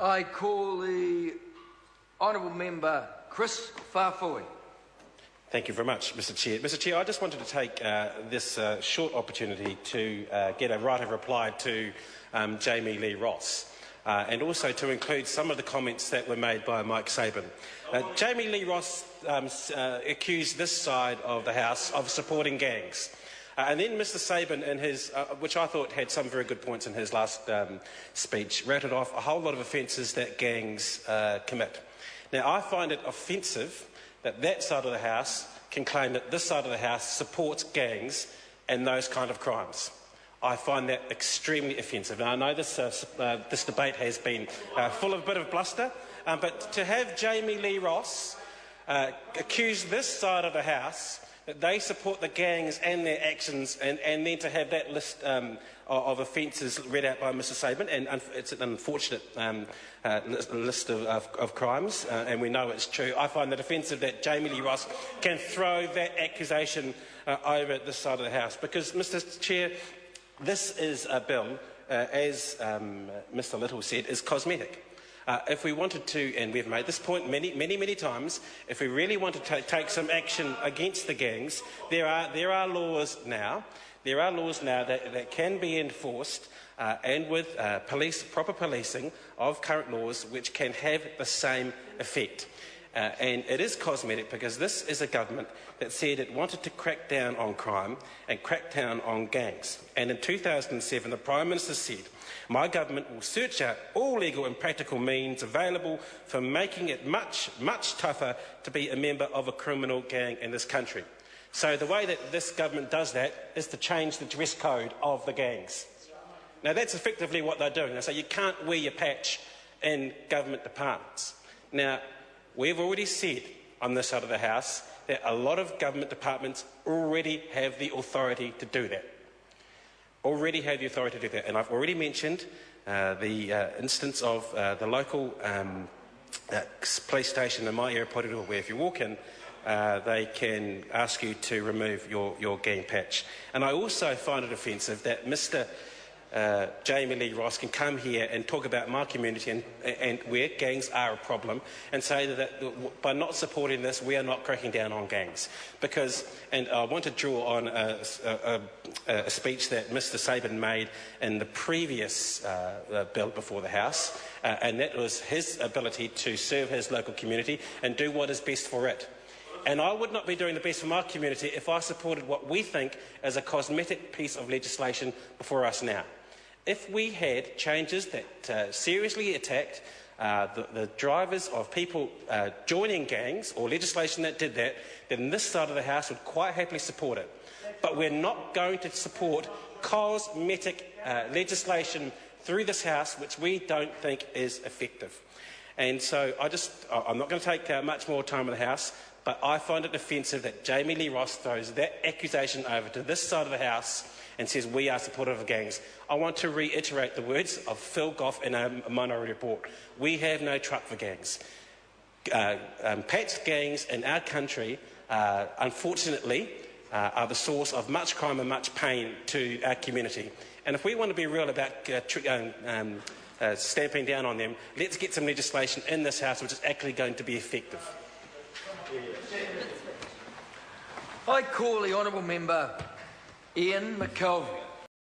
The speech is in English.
I call the honourable member Chris Farfui. Thank you very much, Mr Chair. Mr Chair, I just wanted to take this short opportunity to get a right of reply to Jamie Lee Ross and also to include some of the comments that were made by Mike Sabin. Jamie Lee Ross accused this side of the House of supporting gangs. And then Mr Sabin, in his, which I thought had some very good points in his last speech, rattled off a whole lot of offences that gangs commit. Now, I find it offensive that that side of the House can claim that this side of the House supports gangs and those kind of crimes. I find that extremely offensive. Now, I know this debate has been full of a bit of bluster, but to have Jamie Lee Ross accuse this side of the House that they support the gangs and their actions, and then to have that list of offences read out by Mr Sabin, and it's an unfortunate list of crimes, and we know it's true. I find it offensive that Jamie Lee Ross can throw that accusation over at this side of the House, because, Mr Chair, this is a bill, as Mr Little said, is cosmetic. If we wanted to, and we've made this point many times, if we really want to take some action against the gangs, there are laws now that can be enforced, and with proper policing of current laws, which can have the same effect. And it is cosmetic because this is a government that said it wanted to crack down on crime and crack down on gangs. And in 2007, the Prime Minister said, "My government will search out all legal and practical means available for making it much tougher to be a member of a criminal gang in this country." So the way that this government does that is to change the dress code of the gangs. Now, that's effectively what they're doing. They say you can't wear your patch in government departments. Now, we've already said on this side of the House that a lot of government departments already have the authority to do that. And I've already mentioned the instance of the local police station in my area, Porirua, where if you walk in, they can ask you to remove your gang patch. And I also find it offensive that Mr Jamie Lee Ross can come here and talk about my community and where gangs are a problem, and say that by not supporting this, we are not cracking down on gangs. Because, and I want to draw on a speech that Mr Sabin made in the previous bill before the House, and that was his ability to serve his local community and do what is best for it. And I would not be doing the best for my community if I supported what we think is a cosmetic piece of legislation before us now. If we had changes that seriously attacked the drivers of people joining gangs, or legislation that did that, then this side of the House would quite happily support it. But we're not going to support cosmetic legislation through this House, which we don't think is effective. And so I'm not going to take much more time in the House, but I find it offensive that Jamie Lee Ross throws that accusation over to this side of the House and says we are supportive of gangs. I want to reiterate the words of Phil Goff in a Minority Report. We have no truck for gangs. Patched gangs in our country, unfortunately, are the source of much crime and much pain to our community. And if we want to be real about stamping down on them, let's get some legislation in this House which is actually going to be effective. I call the honourable member Ian McKelvey.